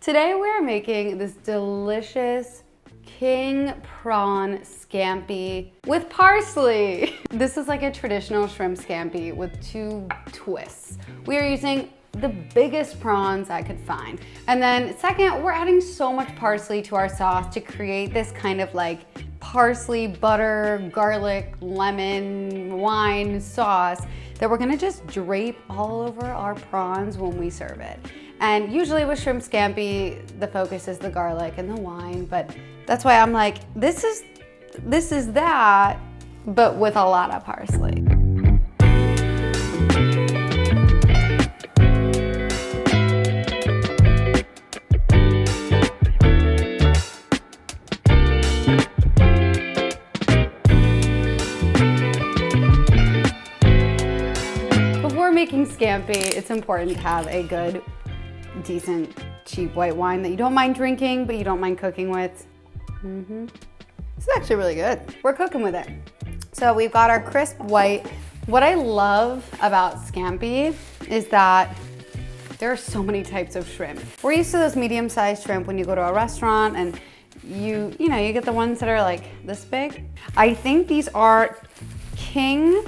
Today we're making this delicious king prawn scampi with parsley. This is like a traditional shrimp scampi with 2 twists. We are using the biggest prawns I could find. And then second, we're adding so much parsley to our sauce to create this kind of like parsley, butter, garlic, lemon, wine sauce that we're gonna just drape all over our prawns when we serve it. And usually with shrimp scampi, the focus is the garlic and the wine, but that's why I'm like, this is that, but with a lot of parsley. Before making scampi, it's important to have a good, decent, cheap white wine that you don't mind drinking, but you don't mind cooking with. This is actually really good. We're cooking with it. So we've got our crisp white. What I love about scampi is that there are so many types of shrimp. We're used to those medium-sized shrimp when you go to a restaurant and you get the ones that are like this big. I think these are king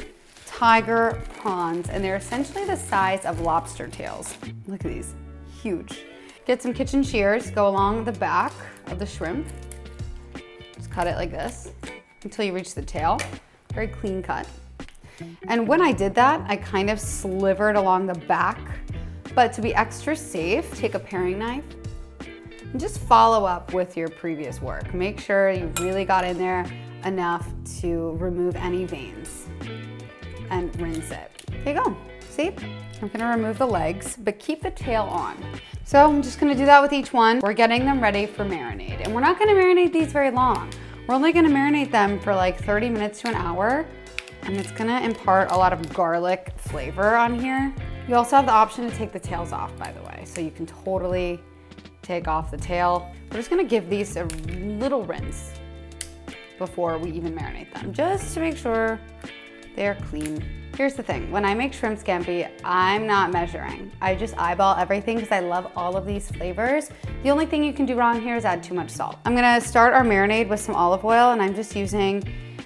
tiger prawns, and they're essentially the size of lobster tails. Look at these, huge. Get some kitchen shears, go along the back of the shrimp. Just cut it like this until you reach the tail. Very clean cut. And when I did that, I kind of slivered along the back, but to be extra safe, take a paring knife and just follow up with your previous work. Make sure you really got in there enough to remove any veins and rinse it. There you go, see? I'm gonna remove the legs, but keep the tail on. So I'm just gonna do that with each one. We're getting them ready for marinade, and we're not gonna marinate these very long. We're only gonna marinate them for like 30 minutes to an hour, and it's gonna impart a lot of garlic flavor on here. You also have the option to take the tails off, by the way, so you can totally take off the tail. We're just gonna give these a little rinse before we even marinate them, just to make sure they're clean. Here's the thing, when I make shrimp scampi, I'm not measuring. I just eyeball everything because I love all of these flavors. The only thing you can do wrong here is add too much salt. I'm gonna start our marinade with some olive oil, and I'm just using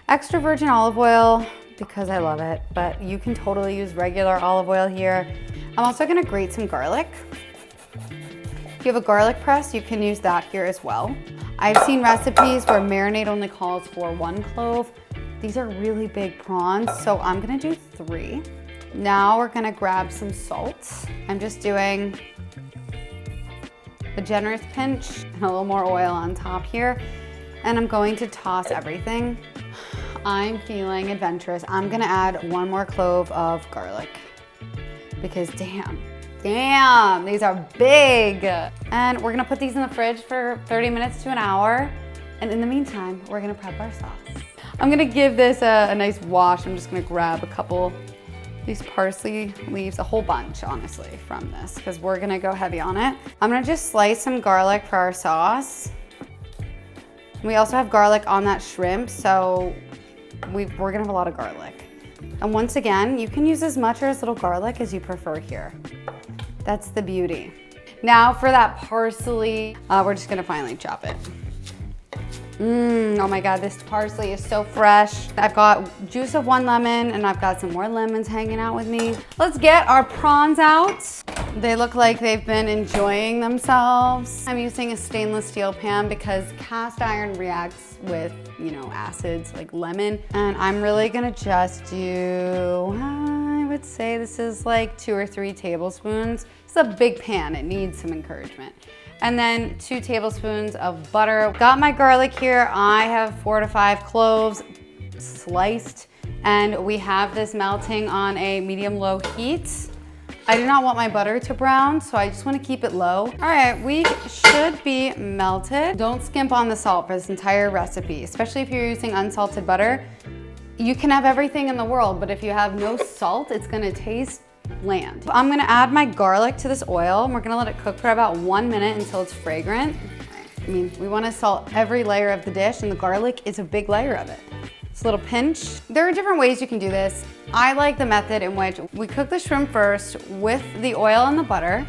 extra virgin olive oil because I love it, but you can totally use regular olive oil here. I'm also gonna grate some garlic. If you have a garlic press, you can use that here as well. I've seen recipes where marinade only calls for 1 clove. These are really big prawns, so I'm gonna do 3. Now we're gonna grab some salt. I'm just doing a generous pinch and a little more oil on top here. And I'm going to toss everything. I'm feeling adventurous. I'm gonna add 1 more clove of garlic because damn, these are big. And we're gonna put these in the fridge for 30 minutes to an hour. And in the meantime, we're gonna prep our sauce. I'm gonna give this a nice wash. I'm just gonna grab a couple of these parsley leaves, a whole bunch, honestly, from this, because we're gonna go heavy on it. I'm gonna just slice some garlic for our sauce. We also have garlic on that shrimp, so we're gonna have a lot of garlic. And once again, you can use as much or as little garlic as you prefer here. That's the beauty. Now for that parsley, we're just gonna finely chop it. Oh my God, this parsley is so fresh. I've got juice of 1 lemon, and I've got some more lemons hanging out with me. Let's get our prawns out. They look like they've been enjoying themselves. I'm using a stainless steel pan because cast iron reacts with, acids like lemon. And I'm really gonna just do, I would say this is like 2 or 3 tablespoons. It's a big pan, it needs some encouragement. And then 2 tablespoons of butter. Got my garlic here. I have 4 to 5 cloves sliced, and we have this melting on a medium-low heat. I do not want my butter to brown, so I just want to keep it low. All right, we should be melted. Don't skimp on the salt for this entire recipe, especially if you're using unsalted butter. You can have everything in the world, but if you have no salt, it's gonna taste bland. I'm gonna add my garlic to this oil, and we're gonna let it cook for about 1 minute until it's fragrant. I mean, we wanna salt every layer of the dish, and the garlic is a big layer of it. It's a little pinch. There are different ways you can do this. I like the method in which we cook the shrimp first with the oil and the butter.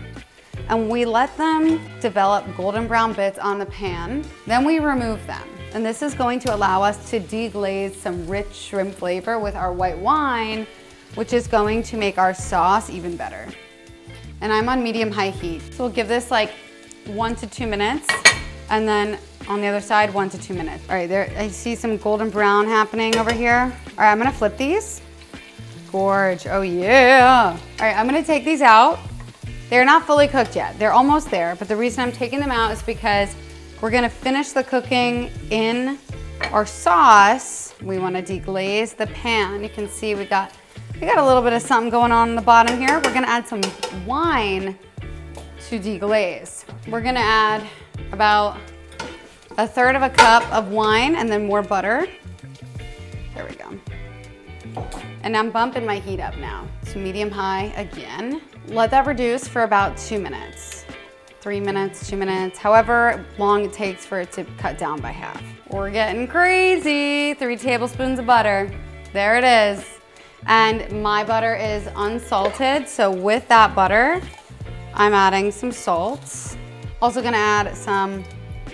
and we let them develop golden brown bits on the pan. Then we remove them. And this is going to allow us to deglaze some rich shrimp flavor with our white wine, which is going to make our sauce even better. And I'm on medium-high heat. So we'll give this like 1 to 2 minutes, and then on the other side, 1 to 2 minutes. All right, there, I see some golden brown happening over here. All right, I'm gonna flip these. Gorge, oh yeah. All right, I'm gonna take these out. They're not fully cooked yet. They're almost there, but the reason I'm taking them out is because we're gonna finish the cooking in our sauce. We wanna deglaze the pan. You can see we got a little bit of something going on in the bottom here. We're gonna add some wine to deglaze. We're gonna add about 1/3 of a cup of wine and then more butter. There we go. And I'm bumping my heat up now to medium-high again. Let that reduce for about 2 minutes. 3 minutes, 2 minutes, however long it takes for it to cut down by half. We're getting crazy. 3 tablespoons of butter. There it is. And my butter is unsalted, so with that butter, I'm adding some salt. Also gonna add some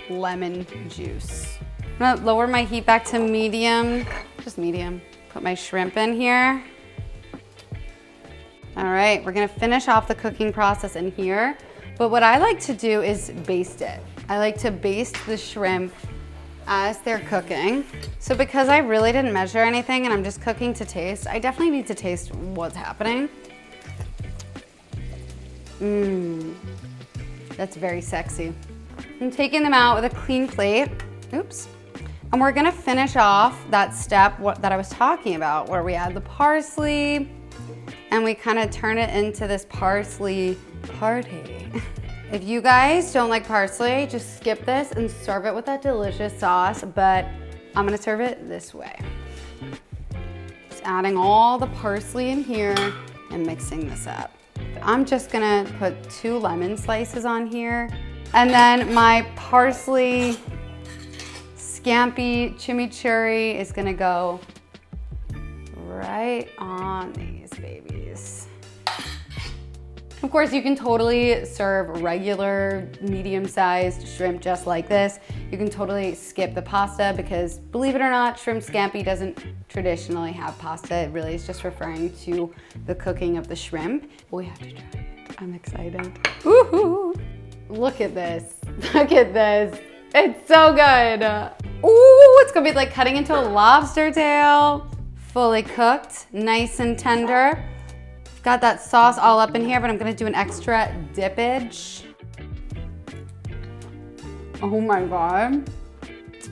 lemon juice. I'm gonna lower my heat back to medium, just medium. Put my shrimp in here. All right, we're gonna finish off the cooking process in here. But what I like to do is baste it. I like to baste the shrimp as they're cooking. So because I really didn't measure anything and I'm just cooking to taste, I definitely need to taste what's happening. That's very sexy. I'm taking them out with a clean plate. Oops. And we're gonna finish off that step that I was talking about, where we add the parsley and we kind of turn it into this parsley party. If you guys don't like parsley, just skip this and serve it with that delicious sauce, but I'm gonna serve it this way. Just adding all the parsley in here and mixing this up. I'm just gonna put 2 lemon slices on here. And then my parsley scampi chimichurri is gonna go right on these babies. Of course, you can totally serve regular medium-sized shrimp just like this. You can totally skip the pasta because, believe it or not, shrimp scampi doesn't traditionally have pasta. It really is just referring to the cooking of the shrimp. We have to try it. I'm excited. Woohoo! Look at this. Look at this. It's so good. Ooh, it's gonna be like cutting into a lobster tail. Fully cooked, nice and tender. Got that sauce all up in here, but I'm gonna do an extra dippage. Oh my God,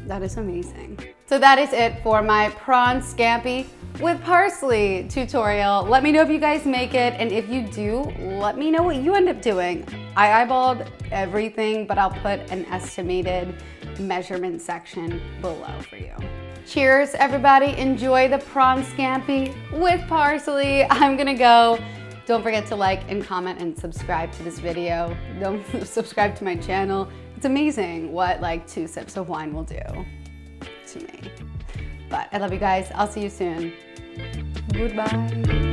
that is amazing. So that is it for my prawn scampi with parsley tutorial. Let me know if you guys make it, and if you do, let me know what you end up doing. I eyeballed everything, but I'll put an estimated measurement section below for you. Cheers, everybody. Enjoy the prawn scampi with parsley. I'm gonna go. Don't forget to like and comment and subscribe to this video. Don't subscribe to my channel. It's amazing what like 2 sips of wine will do to me. But I love you guys. I'll see you soon. Goodbye.